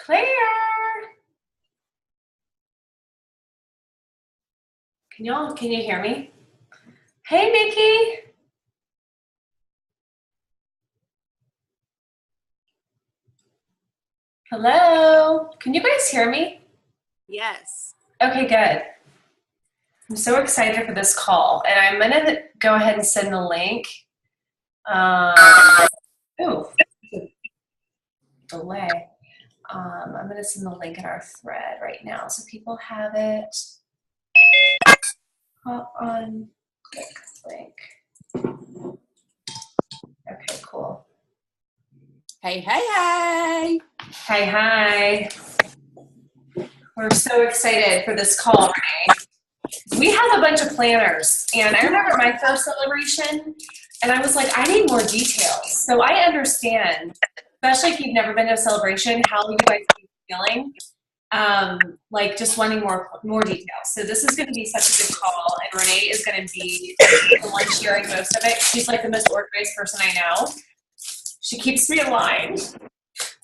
Claire, can you hear me? Hey, Nikki. Hello. Can you guys hear me? Yes. Okay, good. I'm so excited for this call, and I'm gonna go ahead and send the link. Oh, delay. I'm gonna send the link in our thread right now so people have it. Hop on, click link. Okay, cool. Hey, hey, hey. Hi. We're so excited for this call, Renee. We have a bunch of planners, and I remember my first celebration, and I was like, I need more details. So I understand, especially if you've never been to a celebration, how you guys are feeling, like just wanting more details. So this is going to be such a good call, and Renee is going to be the one sharing most of it. She's like the most organized person I know. She keeps me aligned.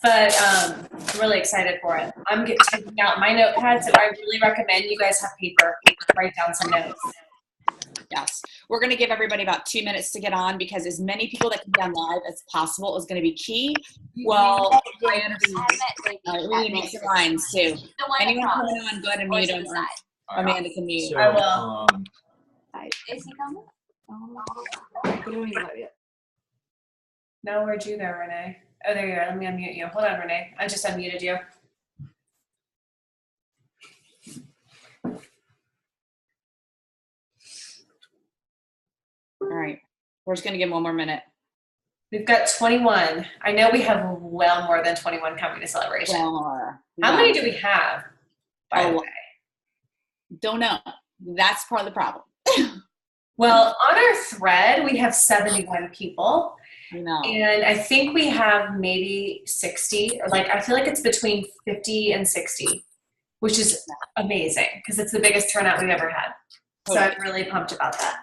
But I'm really excited for it. I'm taking out my notepads, and I really recommend you guys have paper. Write down some notes. Yes. We're going to give everybody about 2 minutes to get on because as many people that can be on live as possible is going to be key. Well, I understand. We need some lines too. Anyone coming on, go ahead and mute them. Amanda can mute. So, I will. Is he coming? No, where'd you go, Renee? Oh, there you are. Let me unmute you. Hold on, Renee. I just unmuted you. All right. We're just going to give 1 more minute. We've got 21. I know we have well more than 21 coming to celebration. Well more. How many do we have, by the way? Don't know. That's part of the problem. Well, on our thread, we have 71 people. No. And I think we have maybe 60, or I feel like it's between 50 and 60, which is amazing because it's the biggest turnout we've ever had. So I'm really pumped about that.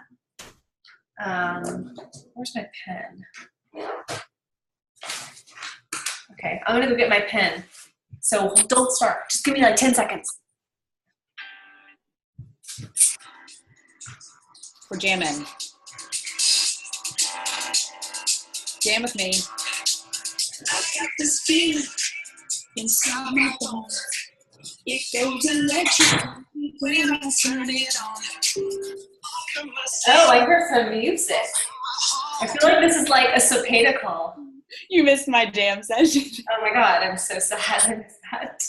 Where's my pen? Okay, I'm gonna go get my pen. So don't start. Just give me like 10 seconds. We're jamming. Jam with me. I got this feeling inside my bones. It goes electric when I turn it on. Oh, I heard some music. I feel like this is like a Cepeda call. You missed my jam session. Oh my God, I'm so sad I missed that.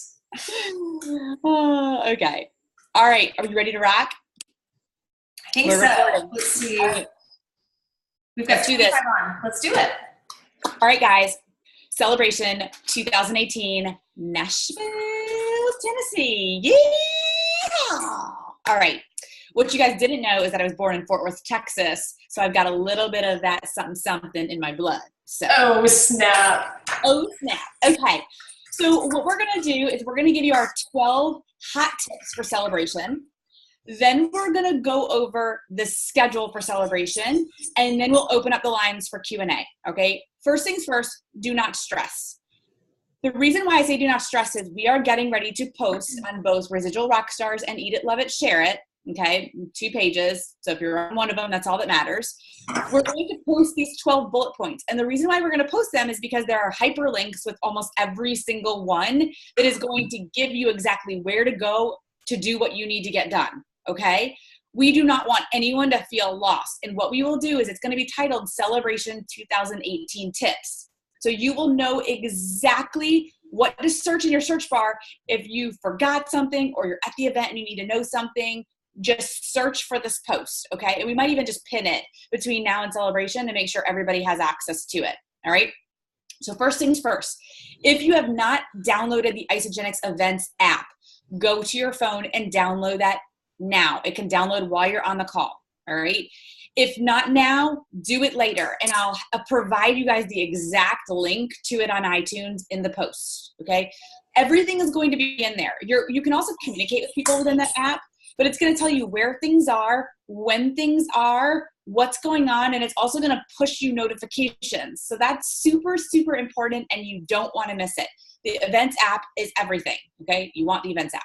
Okay. All right. Are you ready to rock? I think We're so. recording. Let's see. Right. We've got Let's do this. on. Let's do it. All right, guys. Celebration 2018, Nashville, Tennessee. Yeah! All right. What you guys didn't know is that I was born in Fort Worth, Texas, so I've got a little bit of that something in my blood. So. Oh, snap. Oh, snap. Okay. So what we're going to do is we're going to give you our 12 hot tips for celebration. Then we're going to go over the schedule for celebration, and then we'll open up the lines for Q&A, okay? First things first, do not stress. The reason why I say do not stress is we are getting ready to post on both Residual Rockstars and Eat It, Love It, Share It, okay? 2 pages. So if you're on one of them, that's all that matters. We're going to post these 12 bullet points. And the reason why we're going to post them is because there are hyperlinks with almost every single one that is going to give you exactly where to go to do what you need to get done, okay? We do not want anyone to feel lost. And what we will do is it's going to be titled Celebration 2018 Tips. So you will know exactly what to search in your search bar if you forgot something or you're at the event and you need to know something. Just search for this post, okay? And we might even just pin it between now and celebration to make sure everybody has access to it, all right? So first things first, if you have not downloaded the Isagenix Events app, go to your phone and download that now. It can download while you're on the call, all right? If not now, do it later, and I'll provide you guys the exact link to it on iTunes in the post, okay? Everything is going to be in there. You can also communicate with people within that app, but it's going to tell you where things are, when things are, what's going on, and it's also going to push you notifications. So that's super, super important, and you don't want to miss it. The events app is everything, okay? You want the events app.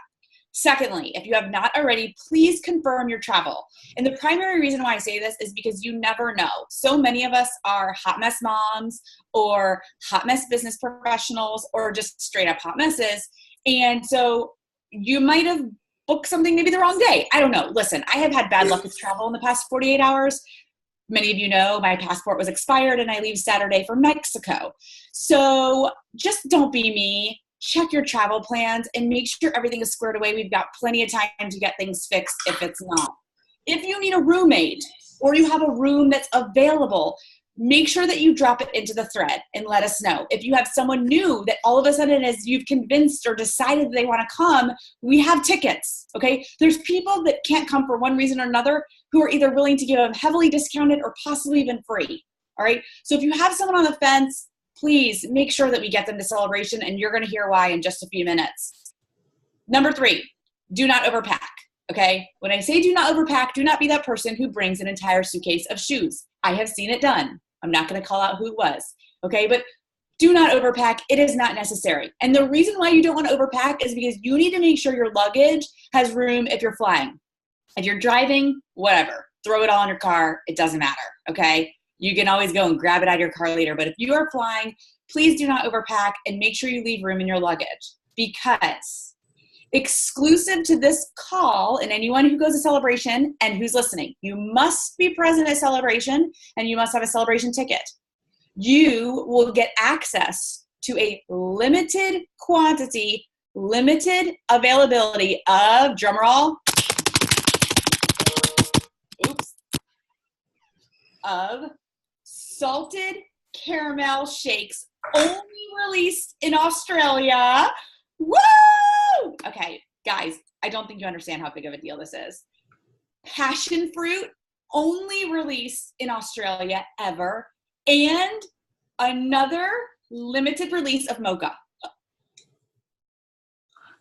Secondly, if you have not already, please confirm your travel. And the primary reason why I say this is because you never know. So many of us are hot mess moms or hot mess business professionals or just straight up hot messes. And so you might have booked something maybe the wrong day. I don't know. Listen, I have had bad luck with travel in the past 48 hours. Many of you know my passport was expired and I leave Saturday for Mexico. So just don't be me. Check your travel plans and make sure everything is squared away. We've got plenty of time to get things fixed if it's not. If you need a roommate or you have a room that's available, make sure that you drop it into the thread and let us know. If you have someone new that all of a sudden as you've convinced or decided they want to come, we have tickets, okay? There's people that can't come for one reason or another who are either willing to give them heavily discounted or possibly even free, all right? So if you have someone on the fence, please make sure that we get them to Celebration, and you're going to hear why in just a few minutes. Number 3, do not overpack, okay? When I say do not overpack, do not be that person who brings an entire suitcase of shoes. I have seen it done. I'm not going to call out who it was, okay? But do not overpack. It is not necessary. And the reason why you don't want to overpack is because you need to make sure your luggage has room if you're flying. If you're driving, whatever. Throw it all in your car. It doesn't matter, okay? You can always go and grab it out of your car later. But if you are flying, please do not overpack and make sure you leave room in your luggage, because exclusive to this call and anyone who goes to Celebration and who's listening, you must be present at Celebration and you must have a Celebration ticket. You will get access to a limited quantity, limited availability of, drumroll, of salted caramel shakes, only released in Australia. Woo! Okay, guys, I don't think you understand how big of a deal this is. Passion fruit, only released in Australia ever, and another limited release of mocha.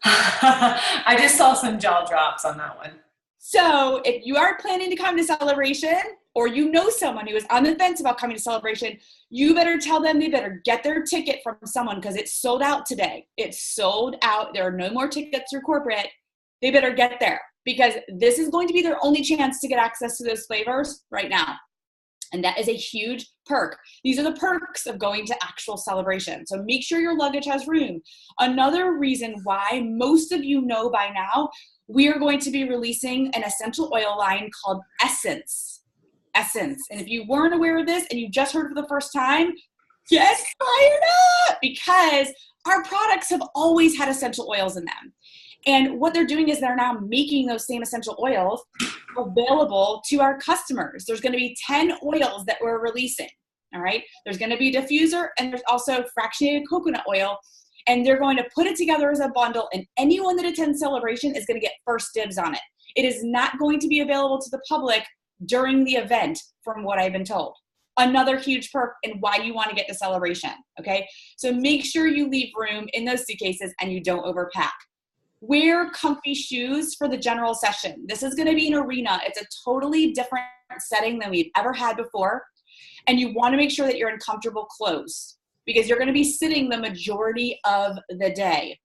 I just saw some jaw drops on that one. So if you are planning to come to Celebration, or you know someone who is on the fence about coming to Celebration, you better tell them they better get their ticket from someone, because it's sold out today. It's sold out. There are no more tickets through corporate. They better get there, because this is going to be their only chance to get access to those flavors right now. And that is a huge perk. These are the perks of going to actual Celebration. So make sure your luggage has room. Another reason why most of you know by now, we are going to be releasing an essential oil line called Essence. And if you weren't aware of this and you just heard it for the first time, get fired up, because our products have always had essential oils in them. And what they're doing is they're now making those same essential oils available to our customers. There's going to be 10 oils that we're releasing, all right? There's going to be diffuser, and there's also fractionated coconut oil, and they're going to put it together as a bundle, and anyone that attends Celebration is going to get first dibs on it. It is not going to be available to the public during the event, from what I've been told. Another huge perk and why you want to get to Celebration, okay? So make sure you leave room in those suitcases and you don't overpack. Wear comfy shoes for the general session. This is going to be an arena. It's a totally different setting than we've ever had before. And you want to make sure that you're in comfortable clothes, because you're going to be sitting the majority of the day.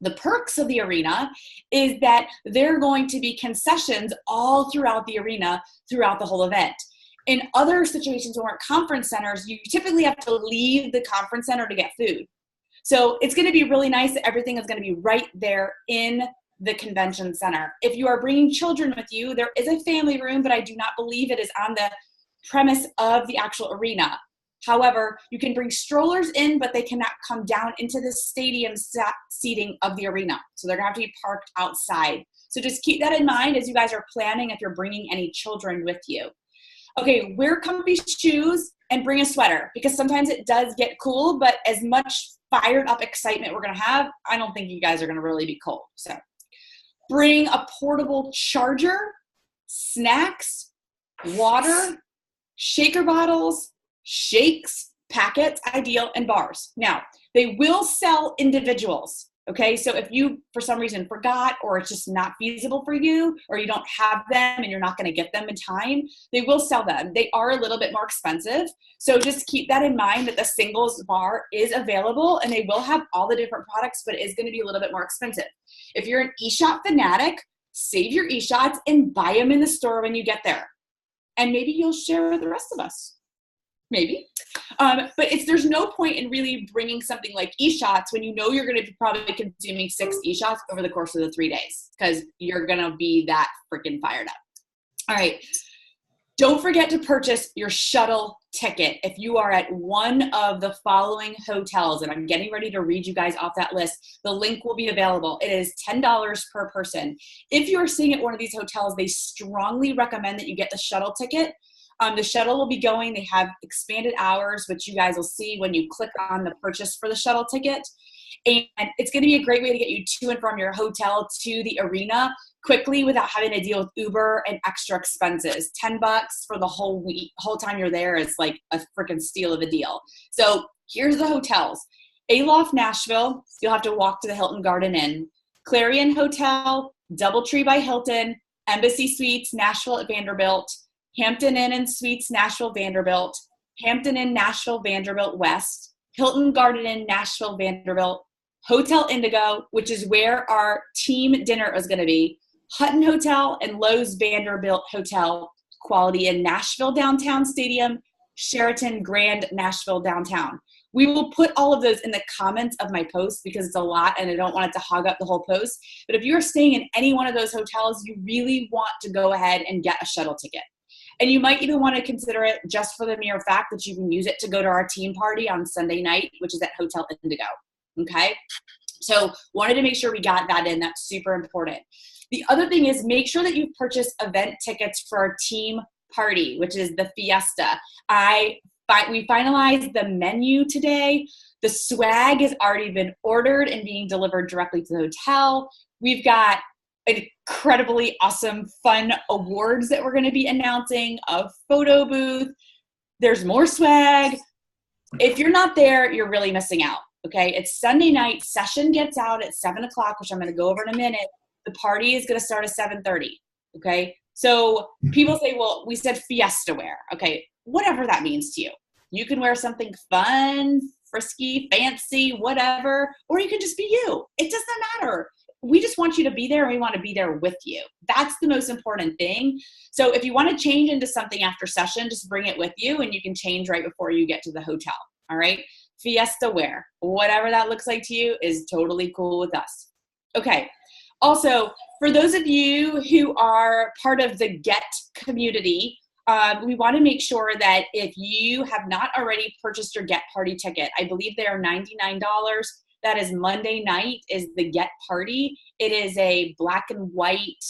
The perks of the arena is that there are going to be concessions all throughout the arena, throughout the whole event. In other situations when we're at conference centers, you typically have to leave the conference center to get food. So it's going to be really nice that everything is going to be right there in the convention center. If you are bringing children with you, there is a family room, but I do not believe it is on the premise of the actual arena. However, you can bring strollers in, but they cannot come down into the stadium seating of the arena. So they're going to have to be parked outside. So just keep that in mind as you guys are planning if you're bringing any children with you. Okay, wear comfy shoes and bring a sweater, because sometimes it does get cool, but as much fired up excitement we're going to have, I don't think you guys are going to really be cold. So bring a portable charger, snacks, water, shaker bottles, shakes, packets, ideal, and bars. Now, they will sell individuals, Okay, so if you, for some reason, forgot, or it's just not feasible for you, or you don't have them and you're not going to get them in time, they will sell them. They are a little bit more expensive. So just keep that in mind, that the singles bar is available and they will have all the different products, but it is going to be a little bit more expensive. If you're an eShot fanatic, save your eShots and buy them in the store when you get there. And maybe you'll share with the rest of us. Maybe. But there's no point in really bringing something like eShots when you know you're going to be probably consuming 6 eShots over the course of the 3 days, because you're going to be that freaking fired up. All right. Don't forget to purchase your shuttle ticket if you are at one of the following hotels, and I'm getting ready to read you guys off that list. The link will be available. It is $10 per person. If you are staying at one of these hotels, they strongly recommend that you get the shuttle ticket. The shuttle will be going. They have expanded hours, which you guys will see when you click on the purchase for the shuttle ticket. And it's going to be a great way to get you to and from your hotel to the arena quickly without having to deal with Uber and extra expenses. $10 for the whole week, whole time you're there is like a freaking steal of a deal. So here's the hotels. Aloft Nashville, you'll have to walk to the Hilton Garden Inn. Clarion Hotel, Doubletree by Hilton, Embassy Suites, Nashville at Vanderbilt, Hampton Inn and Suites, Nashville, Vanderbilt, Hampton Inn, Nashville, Vanderbilt West, Hilton Garden Inn, Nashville, Vanderbilt, Hotel Indigo, which is where our team dinner is going to be, Hutton Hotel and Lowe's Vanderbilt Hotel, Quality Inn, Nashville Downtown Stadium, Sheraton Grand Nashville Downtown. We will put all of those in the comments of my post because it's a lot and I don't want it to hog up the whole post. But if you're staying in any one of those hotels, you really want to go ahead and get a shuttle ticket. And you might even want to consider it just for the mere fact that you can use it to go to our team party on Sunday night, which is at Hotel Indigo. Okay? So wanted to make sure we got that in. That's super important. The other thing is make sure that you purchase event tickets for our team party, which is the Fiesta. We finalized the menu today. The swag has already been ordered and being delivered directly to the hotel. We've got incredibly awesome, fun awards that we're going to be announcing, a photo booth. There's more swag. If you're not there, you're really missing out. Okay. It's Sunday night. Session gets out at 7:00, which I'm going to go over in a minute. The party is going to start at 7:30. Okay. So people say, well, we said Fiesta wear. Okay. Whatever that means to you. You can wear something fun, frisky, fancy, whatever, or you can just be you. It doesn't matter. We just want you to be there and we want to be there with you. That's the most important thing. So if you want to change into something after session, just bring it with you and you can change right before you get to the hotel. All right. Fiesta wear, whatever that looks like to you is totally cool with us. Okay. Also, for those of you who are part of the GET community, we want to make sure that if you have not already purchased your GET party ticket, I believe they are $99. That is Monday night is the GET party. It is a black and white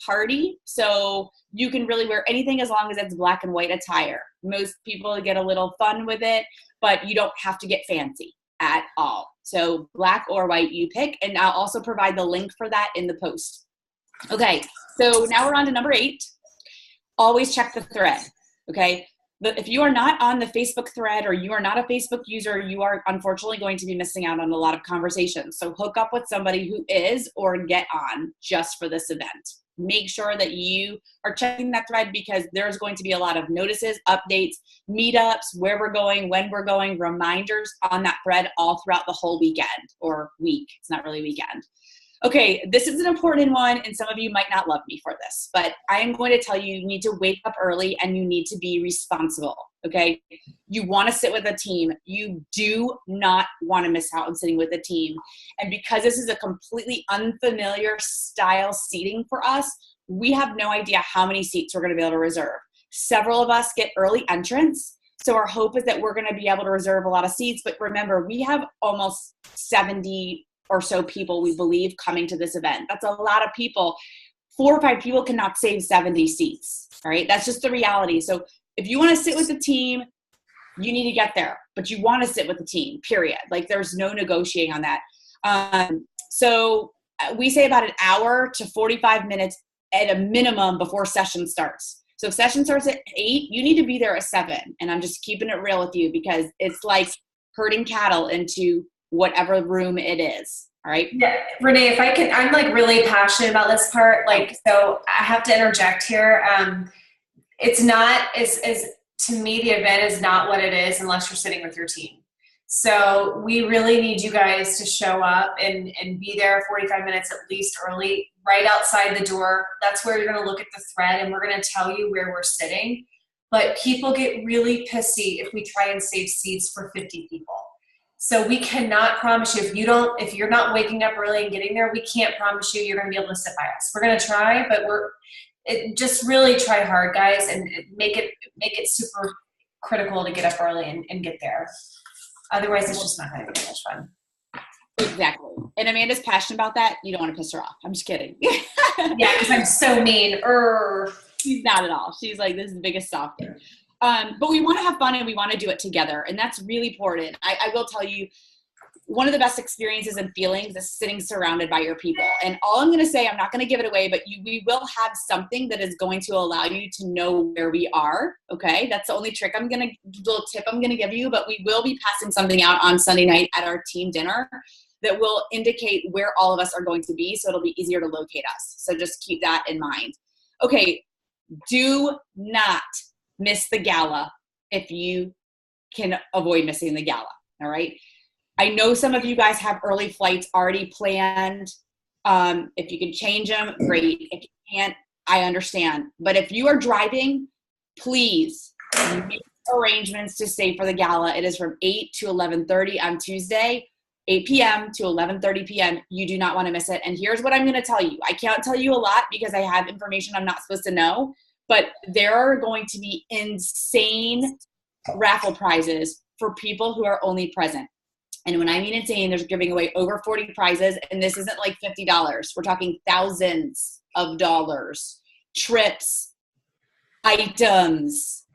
party. So you can really wear anything as long as it's black and white attire. Most people get a little fun with it, but you don't have to get fancy at all. So black or white you pick, and I'll also provide the link for that in the post. Okay, so now we're on to number 8. Always check the thread, okay? But if you are not on the Facebook thread or you are not a Facebook user, you are unfortunately going to be missing out on a lot of conversations. So hook up with somebody who is or get on just for this event. Make sure that you are checking that thread because there's going to be a lot of notices, updates, meetups, where we're going, when we're going, reminders on that thread all throughout the whole weekend or week. It's not really weekend. Okay, this is an important one, and some of you might not love me for this, but I am going to tell you, you need to wake up early and you need to be responsible, okay? You want to sit with a team. You do not want to miss out on sitting with a team. And because this is a completely unfamiliar style seating for us, we have no idea how many seats we're going to be able to reserve. Several of us get early entrance, so our hope is that we're going to be able to reserve a lot of seats, but remember, we have almost 70 or so people, we believe, coming to this event. That's a lot of people. 4 or 5 people cannot save 70 seats, all right? That's just the reality. So if you want to sit with the team, you need to get there, but you want to sit with the team, period. Like there's no negotiating on that. So we say about an hour to 45 minutes at a minimum before session starts. So if session starts at 8, you need to be there at 7. And I'm just keeping it real with you because it's like herding cattle into whatever room it is. All right. Yeah, Renee, if I can, I'm like really passionate about this part. Like, so I have to interject here. It's not to me, the event is not what it is unless you're sitting with your team. So we really need you guys to show up and be there 45 minutes at least early, right outside the door. That's where you're going to look at the thread, and we're going to tell you where we're sitting. But people get really pissy if we try and save seats for 50 people. So we cannot promise you, if you're not waking up early and getting there, we can't promise you you're going to be able to sit by us. We're going to try, but just really try hard, guys, and make it super critical to get up early and get there. Otherwise, it's just not going to be much fun. Exactly. And Amanda's passionate about that. You don't want to piss her off. I'm just kidding. Yeah, because I'm so mean. She's not at all. She's like, this is the biggest softie. But we want to have fun and we want to do it together. And that's really important. I will tell you, one of the best experiences and feelings is sitting surrounded by your people. And all I'm going to say, I'm not going to give it away, but we will have something that is going to allow you to know where we are. Okay. That's the only little tip I'm going to give you, but we will be passing something out on Sunday night at our team dinner that will indicate where all of us are going to be. So it'll be easier to locate us. So just keep that in mind. Okay. Do not miss the gala if you can avoid missing the gala. All right. I know some of you guys have early flights already planned. If you can change them, great. If you can't, I understand. But if you are driving, please make arrangements to stay for the gala. It is from 8 to 11:30 on Tuesday, 8 p.m. to 11:30 p.m. You do not want to miss it. And here's what I'm going to tell you. I can't tell you a lot because I have information I'm not supposed to know, but there are going to be insane raffle prizes for people who are only present. And when I mean insane, there's giving away over 40 prizes, and this isn't like $50. We're talking thousands of dollars, trips, items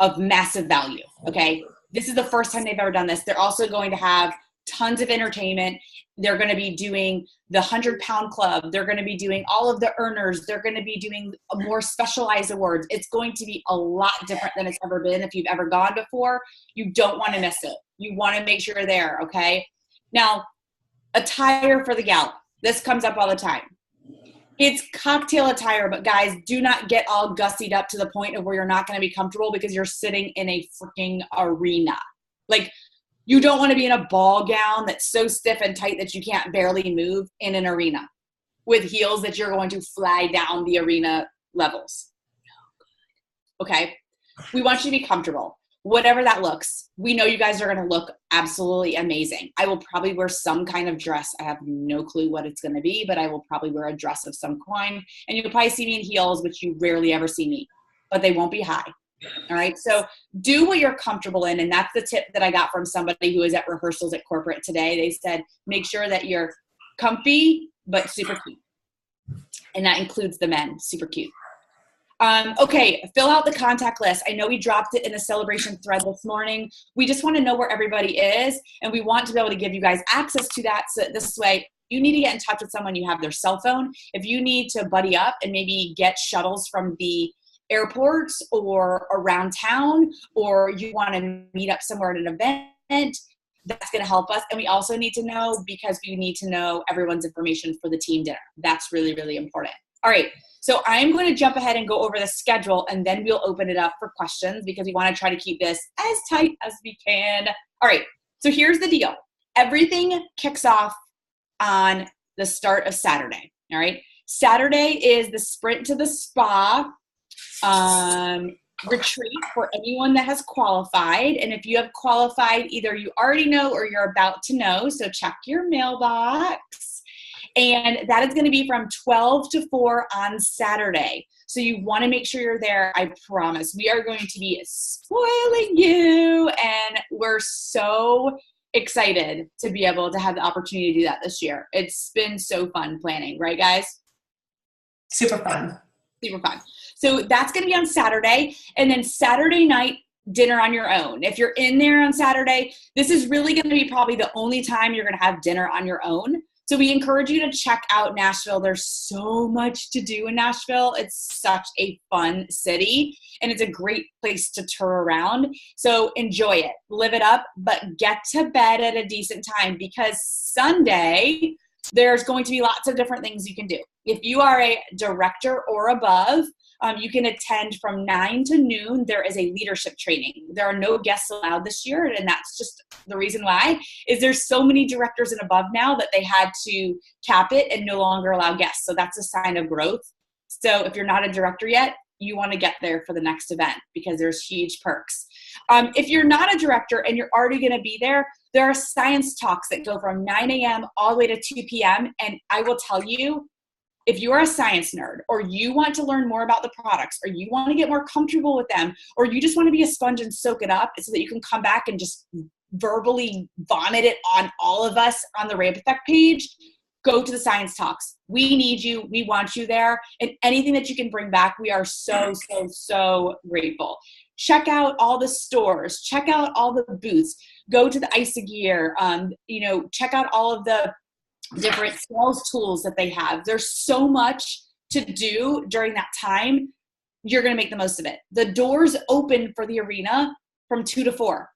of massive value, okay? This is the first time they've ever done this. They're also going to have tons of entertainment. They're going to be doing the 100-pound club. They're going to be doing all of the earners. They're going to be doing more specialized awards. It's going to be a lot different than it's ever been. If you've ever gone before, you don't want to miss it. You want to make sure you're there, okay? Now, attire for the gala. This comes up all the time. It's cocktail attire, but guys, do not get all gussied up to the point of where you're not going to be comfortable because you're sitting in a freaking arena. Like, you don't want to be in a ball gown that's so stiff and tight that you can't barely move in an arena with heels that you're going to fly down the arena levels. Okay? We want you to be comfortable. Whatever that looks, we know you guys are going to look absolutely amazing. I will probably wear some kind of dress. I have no clue what it's going to be, but I will probably wear a dress of some kind. And you'll probably see me in heels, which you rarely ever see me, but they won't be high. All right. So do what you're comfortable in. And that's the tip that I got from somebody who was at rehearsals at corporate today. They said, make sure that you're comfy, but super cute. And that includes the men, super cute. Okay, fill out the contact list. I know we dropped it in the celebration thread this morning. We just want to know where everybody is, and we want to be able to give you guys access to that. So this way, you need to get in touch with someone. You have their cell phone. If you need to buddy up and maybe get shuttles from the airports or around town, or you want to meet up somewhere at an event, that's going to help us. And we also need to know, because we need to know everyone's information for the team dinner. That's really, really important. All right. So I'm going to jump ahead and go over the schedule, and then we'll open it up for questions because we want to try to keep this as tight as we can. All right. So here's the deal. Everything kicks off on the start of Saturday. All right. Saturday is the Sprint to the Spa retreat for anyone that has qualified. And if you have qualified, either you already know or you're about to know. So check your mailbox. And that is going to be from 12 to 4 on Saturday. So you want to make sure you're there. I promise. We are going to be spoiling you. And we're so excited to be able to have the opportunity to do that this year. It's been so fun planning. Right, guys? Super fun. Super fun. So that's going to be on Saturday. And then Saturday night, dinner on your own. If you're in there on Saturday, this is really going to be probably the only time you're going to have dinner on your own. So we encourage you to check out Nashville. There's so much to do in Nashville. It's such a fun city, and it's a great place to tour around. So enjoy it, live it up, but get to bed at a decent time, because Sunday, there's going to be lots of different things you can do. If you are a director or above, you can attend from 9 to noon. There is a leadership training. There are no guests allowed this year, and that's just the reason why is there's so many directors and above now that they had to cap it and no longer allow guests. So that's a sign of growth. So if you're not a director yet, you want to get there for the next event, because there's huge perks. If you're not a director and you're already going to be there, there are science talks that go from 9 a.m. all the way to 2 p.m. And I will tell you, if you are a science nerd, or you want to learn more about the products, or you want to get more comfortable with them, or you just want to be a sponge and soak it up so that you can come back and just verbally vomit it on all of us on the Ramp Effect page, go to the science talks. We need you. We want you there. And anything that you can bring back, we are so, so, so grateful. Check out all the stores. Check out all the booths. Go to the ISAGear. Check out all of the different sales tools that they have. There's so much to do during that time. You're going to make the most of it. The doors open for the arena from 2 to 4.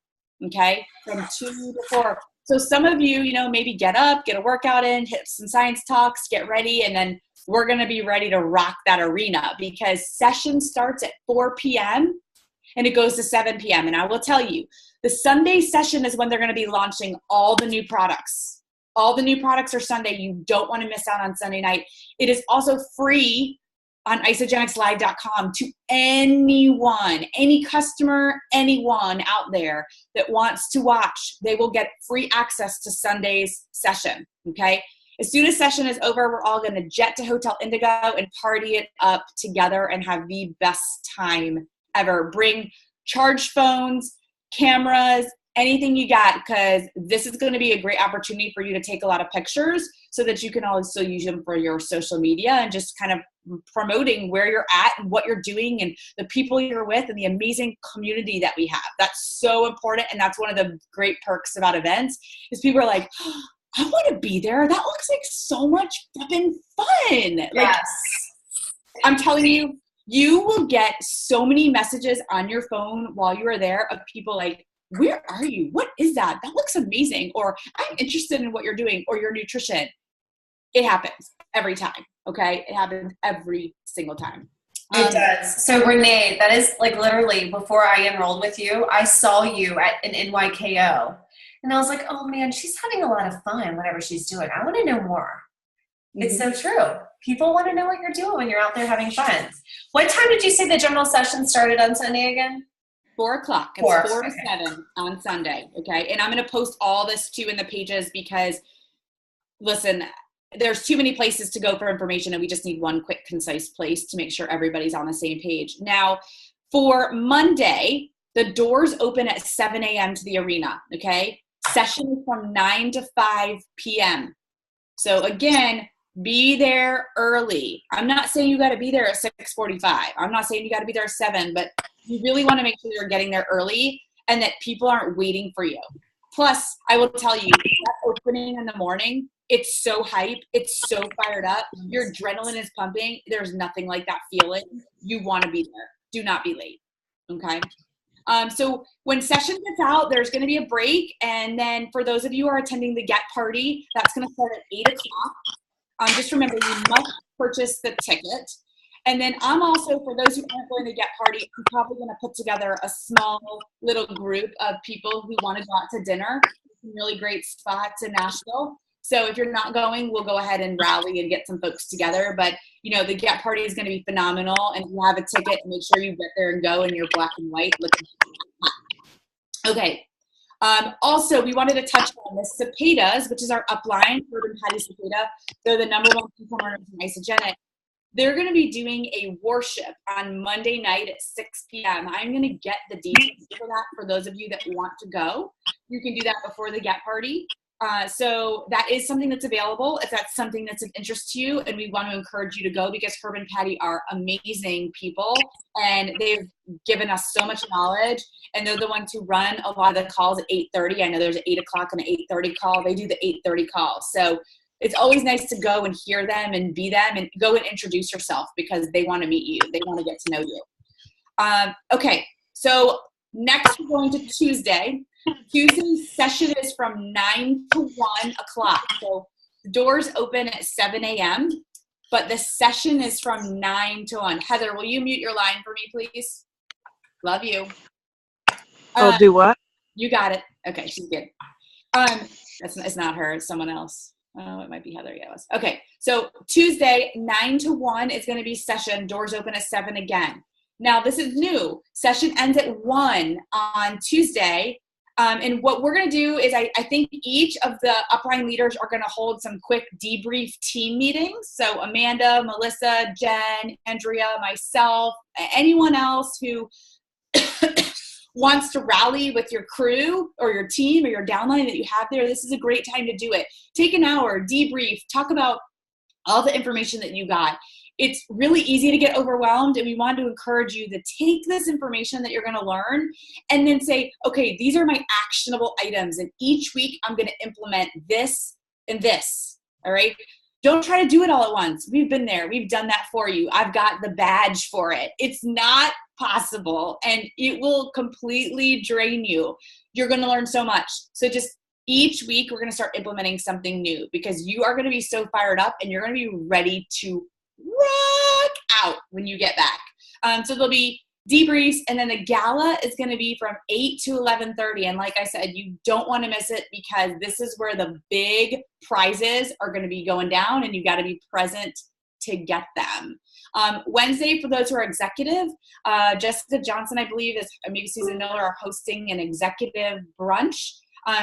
Okay? From 2 to 4. So some of you, maybe get up, get a workout in, hit some science talks, get ready, and then we're going to be ready to rock that arena, because session starts at 4 p.m. and it goes to 7 p.m. And I will tell you, the Sunday session is when they're going to be launching all the new products. All the new products are Sunday. You don't want to miss out on Sunday night. It is also free on isagenixlive.com to anyone, any customer, anyone out there that wants to watch. They will get free access to Sunday's session, okay? As soon as session is over, we're all going to jet to Hotel Indigo and party it up together and have the best time ever. Bring charged phones, cameras, anything you got, because this is going to be a great opportunity for you to take a lot of pictures so that you can also use them for your social media and just kind of promoting where you're at and what you're doing and the people you're with and the amazing community that we have. That's so important, and that's one of the great perks about events is people are like, oh, I want to be there. That looks like so much flipping fun. Yes. Like, I'm telling you, you will get so many messages on your phone while you are there of people like, where are you? What is that? That looks amazing. Or I'm interested in what you're doing or your nutrition. It happens every time. Okay. It happens every single time. It does. So Renee, that is like literally before I enrolled with you, I saw you at an NYKO and I was like, oh man, she's having a lot of fun, whatever she's doing. I want to know more. Mm-hmm. It's so true. People want to know what you're doing when you're out there having fun. What time did you say the general session started on Sunday again? 4 o'clock. It's 4 to 7 on Sunday. Okay. And I'm going to post all this too in the pages because listen, there's too many places to go for information and we just need one quick, concise place to make sure everybody's on the same page. Now for Monday, the doors open at 7 a.m. to the arena. Okay. Session from 9 to 5 p.m. So again, be there early. I'm not saying you got to be there at 6:45. I'm not saying you got to be there at 7, but you really want to make sure you're getting there early and that people aren't waiting for you. Plus, I will tell you, that opening in the morning, it's so hype. It's so fired up. Your adrenaline is pumping. There's nothing like that feeling. You want to be there. Do not be late. Okay? So when session gets out, there's going to be a break. And then for those of you who are attending the Get Party, that's going to start at 8 o'clock. Just remember, you must purchase the ticket. And then I'm also, for those who aren't going to Get Party, I'm probably going to put together a small little group of people who want to go out to dinner. Some really great spots in Nashville. So if you're not going, we'll go ahead and rally and get some folks together. But, you know, the Get Party is going to be phenomenal. And if you have a ticket, make sure you get there and go in your black and white. Okay. Also, we wanted to touch on the Cepedas, which is our upline, Herb and Patty Cepeda. They're the #1 performers in Isagenix. They're going to be doing a worship on Monday night at 6 p.m. I'm going to get the details for that for those of you that want to go. You can do that before the Get Party. So that is something that's available if that's something that's of interest to you, and we want to encourage you to go because Herb and Patty are amazing people and they've given us so much knowledge, and they're the ones who run a lot of the calls at 8:30. I know there's an 8 o'clock and an 8:30 call. They do the 8:30 call. So it's always nice to go and hear them and be them and go and introduce yourself because they want to meet you. They want to get to know you. Okay, so next we're going to Tuesday. Tuesday's session is from 9 to 1 o'clock. So the doors open at 7 a.m., but the session is from 9 to 1. Heather, will you mute your line for me, please? Love you. Oh, do what? You got it. Okay, she's good. It's not her, it's someone else. Oh, it might be Heather. Yeah, it was. Okay, so Tuesday, 9 to 1 is going to be session. Doors open at 7 again. Now, this is new. Session ends at 1 on Tuesday. And what we're going to do is I think each of the upline leaders are going to hold some quick debrief team meetings. So Amanda, Melissa, Jen, Andrea, myself, anyone else who wants to rally with your crew or your team or your downline that you have there, this is a great time to do it. Take an hour, debrief, talk about all the information that you got. It's really easy to get overwhelmed, and we want to encourage you to take this information that you're going to learn and then say, okay, these are my actionable items, and each week I'm going to implement this and this, all right? Don't try to do it all at once. We've been there. We've done that for you. I've got the badge for it. It's not possible, and it will completely drain you. You're going to learn so much. So just each week we're going to start implementing something new because you are going to be so fired up, and you're going to be ready to rock out when you get back. So there'll be debriefs, and then the gala is going to be from 8 to 11:30. And like I said, you don't want to miss it because this is where the big prizes are going to be going down, and you got to be present to get them. Wednesday, for those who are executive, Jessica Johnson, I believe, is maybe Susan Miller are hosting an executive brunch.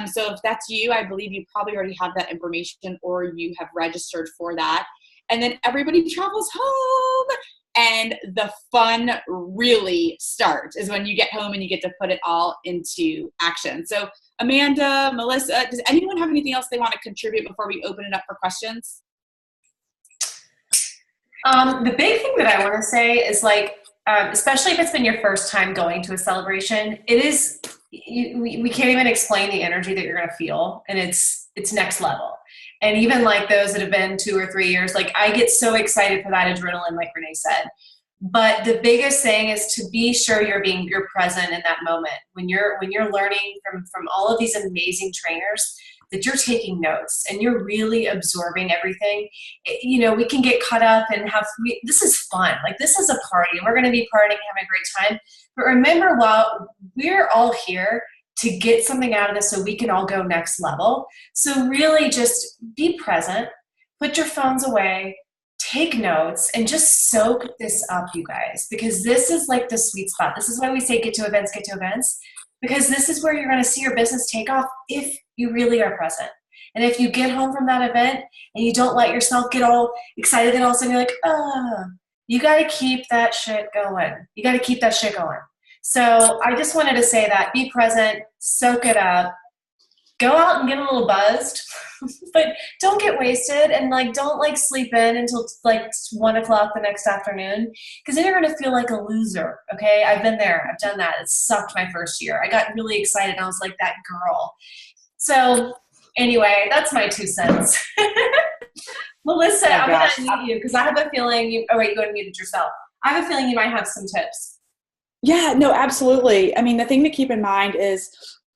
So if that's you, I believe you probably already have that information or you have registered for that. And then everybody travels home, and the fun really starts is when you get home and you get to put it all into action. So Amanda, Melissa, does anyone have anything else they want to contribute before we open it up for questions? The big thing that I want to say is especially if it's been your first time going to a celebration, we can't even explain the energy that you're going to feel, and it's next level. And even those that have been 2 or 3 years, I get so excited for that adrenaline, like Renee said. But the biggest thing is to be sure you're present in that moment when you're learning from all of these amazing trainers, that you're taking notes and you're really absorbing everything. We can get caught up and this is fun. This is a party, and we're going to be partying, having a great time. But remember, while we're all here to get something out of this so we can all go next level. So really just be present, put your phones away, take notes, and just soak this up, you guys, because this is the sweet spot. This is why we say get to events, because this is where you're going to see your business take off if you really are present. And if you get home from that event and you don't let yourself get all excited and all of a sudden you're you got to keep that shit going. You got to keep that shit going. So I just wanted to say that, be present, soak it up, go out and get a little buzzed, but don't get wasted, and don't sleep in until 1 o'clock the next afternoon, because then you're going to feel like a loser. Okay. I've been there. I've done that. It sucked my first year. I got really excited. And I was like that girl. So anyway, that's my 2 cents. Melissa, I'm going to need you because I have a feeling you go ahead and mute it yourself. I have a feeling you might have some tips. Yeah, no, absolutely. I mean, the thing to keep in mind is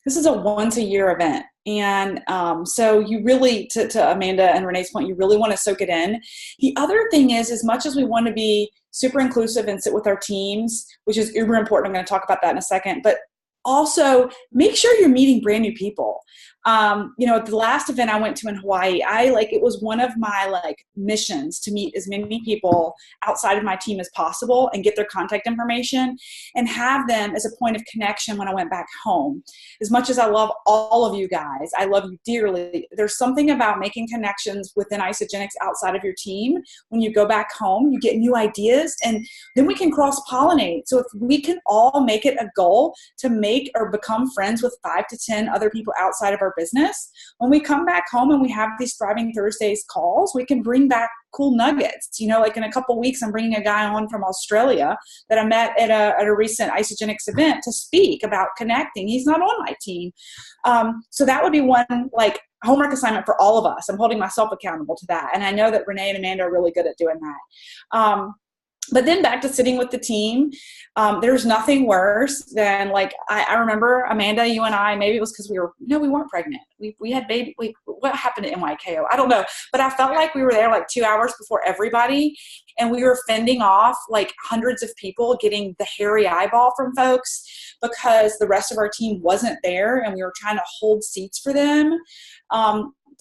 this is a once-a-year event. And so you really, to Amanda and Renee's point, you really want to soak it in. The other thing is, as much as we want to be super inclusive and sit with our teams, which is uber important, I'm going to talk about that in a second, but also make sure you're meeting brand new people. At the last event I went to in Hawaii, it was one of my missions to meet as many people outside of my team as possible and get their contact information and have them as a point of connection when I went back home. As much as I love all of you guys, I love you dearly. There's something about making connections within Isagenix outside of your team. When you go back home, you get new ideas, and then we can cross-pollinate. So if we can all make it a goal to make or become friends with 5 to 10 other people outside of our business, when we come back home and we have these Thriving Thursdays calls, we can bring back cool nuggets. In a couple of weeks, I'm bringing a guy on from Australia that I met at a recent Isagenix event to speak about connecting. He's not on my team. So that would be one, homework assignment for all of us. I'm holding myself accountable to that. And I know that Renee and Amanda are really good at doing that. But then back to sitting with the team, there's nothing worse than, like, I remember, Amanda, you and I, maybe it was because we weren't pregnant. We had baby. What happened to NYKO? I don't know. But I felt like we were there like 2 hours before everybody, and we were fending off like hundreds of people, getting the hairy eyeball from folks because the rest of our team wasn't there, and we were trying to hold seats for them.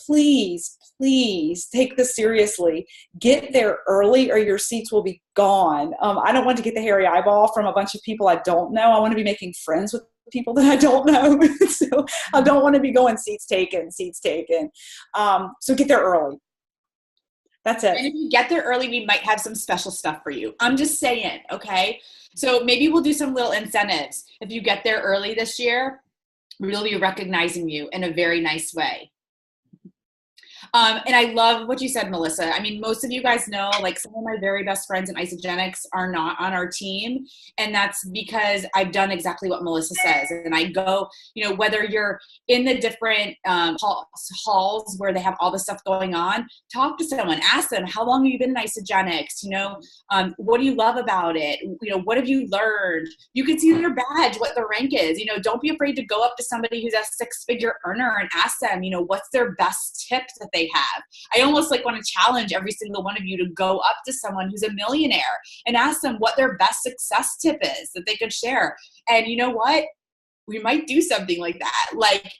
Please take this seriously. Get there early or your seats will be gone. I don't want to get the hairy eyeball from a bunch of people I don't know. I want to be making friends with people that I don't know. So I don't want to be going seats taken. So get there early. That's it. And if you get there early, we might have some special stuff for you. I'm just saying, okay? So maybe we'll do some little incentives. If you get there early this year, we'll be recognizing you in a very nice way. And I love what you said, Melissa. I mean, most of you guys know, like, some of my very best friends in Isagenix are not on our team. And that's because I've done exactly what Melissa says. And I go, you know, whether you're in the different halls where they have all the stuff going on, talk to someone, ask them, how long have you been in Isagenix? You know, what do you love about it? You know, what have you learned? You can see their badge, what their rank is. You know, don't be afraid to go up to somebody who's a six-figure earner and ask them, you know, what's their best tip that they have. I almost like want to challenge every single one of you to go up to someone who's a millionaire and ask them what their best success tip is that they could share. And you know what? We might do something like that, like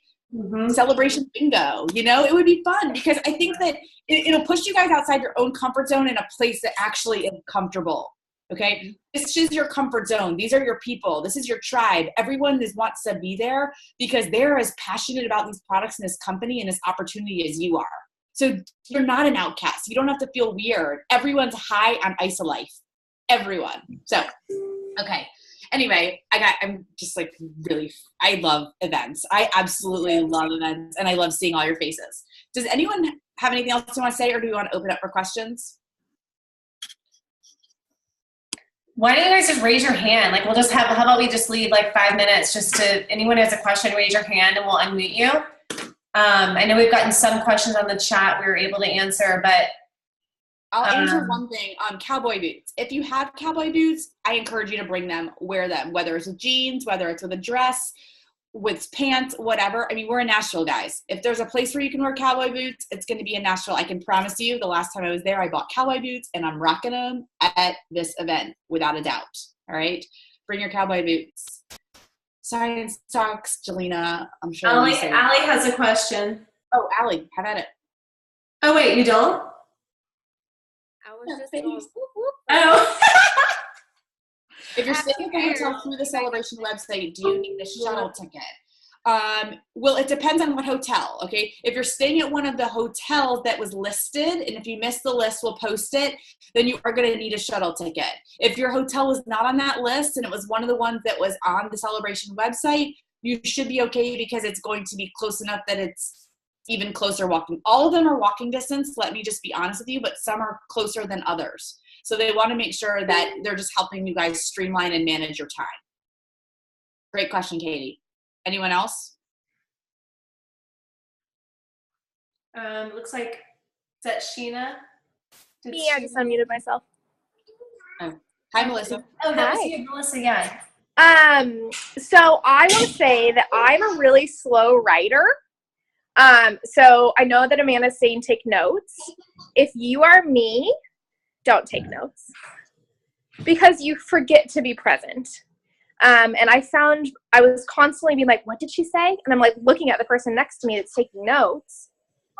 celebration bingo. You know, it would be fun because I think that it'll push you guys outside your own comfort zone in a place that actually is comfortable. Okay, this is your comfort zone. These are your people. This is your tribe. Everyone wants to be there because they're as passionate about these products and this company and this opportunity as you are. So you're not an outcast. You don't have to feel weird. Everyone's high on IsaLife. Everyone. So, okay. Anyway, I'm just like really, I love events. I absolutely love events, and I love seeing all your faces. Does anyone have anything else you want to say, or do we want to open up for questions? Why don't you guys just raise your hand? Like, we'll just have, how about we just leave like 5 minutes just to, anyone has a question, raise your hand and we'll unmute you. I know we've gotten some questions on the chat we were able to answer, but I'll answer one thing on cowboy boots. If you have cowboy boots, I encourage you to bring them, wear them, whether it's with jeans, whether it's with a dress, with pants, whatever. I mean, we're in Nashville, guys. If there's a place where you can wear cowboy boots, it's going to be in Nashville. I can promise you, the last time I was there, I bought cowboy boots and I'm rocking them at this event without a doubt. All right. Bring your cowboy boots. Science talks, Jelena. I'm sure. Allie has a question. Oh, Allie, have at it. Oh, wait, you don't? I was just going, Oh. If you're staying at the hotel through the Celebration website, do you need a shuttle ticket? Well, it depends on what hotel, okay? If you're staying at one of the hotels that was listed, and if you missed the list, we'll post it, then you are going to need a shuttle ticket. If your hotel was not on that list and it was one of the ones that was on the Celebration website, you should be okay because it's going to be close enough that it's even closer walking. All of them are walking distance, let me just be honest with you, but some are closer than others. So they want to make sure that they're just helping you guys streamline and manage your time. Great question, Katie. Anyone else? Looks like, is that Sheena? me, I just unmuted myself. Oh. Hi, Melissa. Oh, that was Hi. you, Melissa, yeah. So I will say that I'm a really slow writer. So I know that Amanda's saying take notes. If you are me, don't take notes because you forget to be present. And I found I was constantly being like, what did she say? And I'm like looking at the person next to me that's taking notes.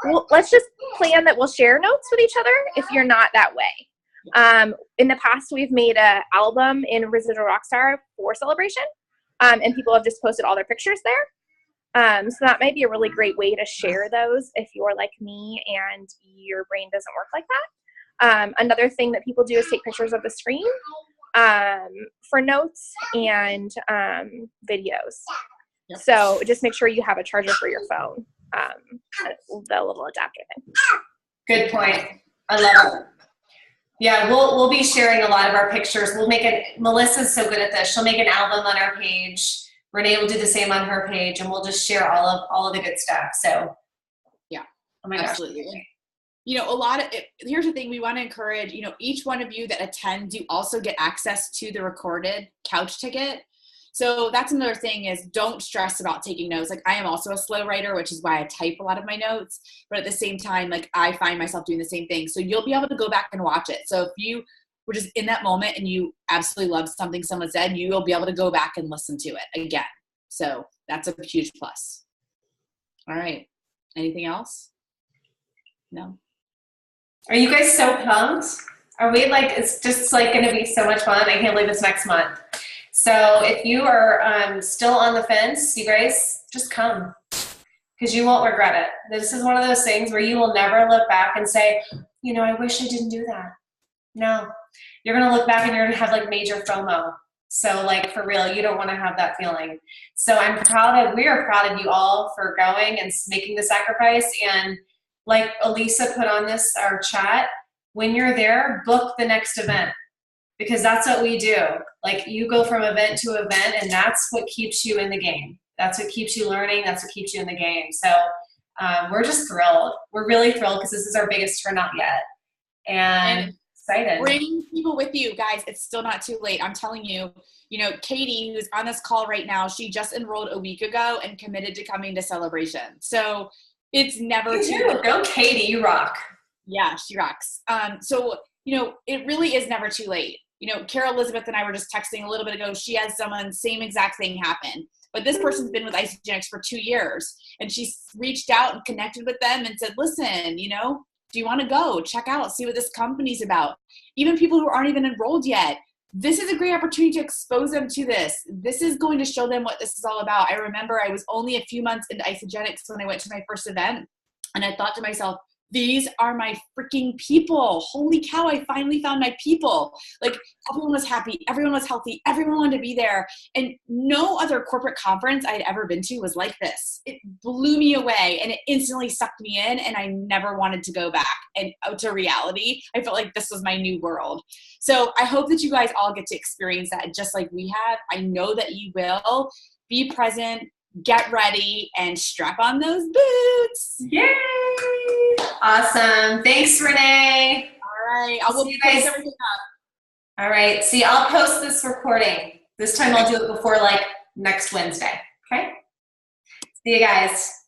Well, let's just plan that we'll share notes with each other if you're not that way. In the past, we've made an album in Residual Rockstar for Celebration, and people have just posted all their pictures there. So that might be a really great way to share those if you're like me and your brain doesn't work like that. Another thing that people do is take pictures of the screen for notes and videos. Yep. So just make sure you have a charger for your phone, the little adapter thing. Good point. I love it. Yeah, we'll be sharing a lot of our pictures. We'll make it. Melissa's so good at this. She'll make an album on our page. Renee will do the same on her page, and we'll just share all of the good stuff. So, Oh my gosh. Absolutely. Here's the thing we want to encourage, each one of you that attends, you also get access to the recorded couch ticket. So that's another thing is don't stress about taking notes. Like I am also a slow writer, which is why I type a lot of my notes. But at the same time, like I find myself doing the same thing. So you'll be able to go back and watch it. So if you were just in that moment and you absolutely loved something someone said, you will be able to go back and listen to it again. So that's a huge plus. All right. Anything else? No. Are you guys so pumped? Are we it's just going to be so much fun. I can't believe it's next month. So if you are still on the fence, you guys just come because you won't regret it. This is one of those things where you will never look back and say, I wish I didn't do that. No, you're going to look back and you're going to have major FOMO. So for real, you don't want to have that feeling. So we are proud of you all for going and making the sacrifice. And like Elisa put on our chat, when you're there, book the next event because that's what we do. You go from event to event and that's what keeps you in the game. That's what keeps you learning. That's what keeps you in the game. So we're just thrilled. We're really thrilled because this is our biggest turnout yet. And excited. Bring people with you, guys. It's still not too late. I'm telling you, Katie, who's on this call right now, she just enrolled a week ago and committed to coming to Celebration. So it's never too late. Go, Katie, you rock. Yeah, she rocks. So, it really is never too late. Carol Elizabeth and I were just texting a little bit ago. She has someone, same exact thing happen. But this person's been with Isagenix for 2 years. And she reached out and connected with them and said, listen, do you want to go? Check out, see what this company's about. Even people who aren't even enrolled yet. This is a great opportunity to expose them to this. This is going to show them what this is all about. I remember I was only a few months into Isagenix when I went to my first event. And I thought to myself, these are my freaking people. Holy cow, I finally found my people. Everyone was happy. Everyone was healthy. Everyone wanted to be there. And no other corporate conference I'd ever been to was like this. It blew me away and it instantly sucked me in and I never wanted to go back and out to reality. I felt like this was my new world. So I hope that you guys all get to experience that just like we have. I know that you will. Be present, get ready, and strap on those boots. Yay! Awesome. Thanks, Renee. All right. I will see you guys. everything up. All right. See, I'll post this recording. This time I'll do it before next Wednesday. Okay? See you guys.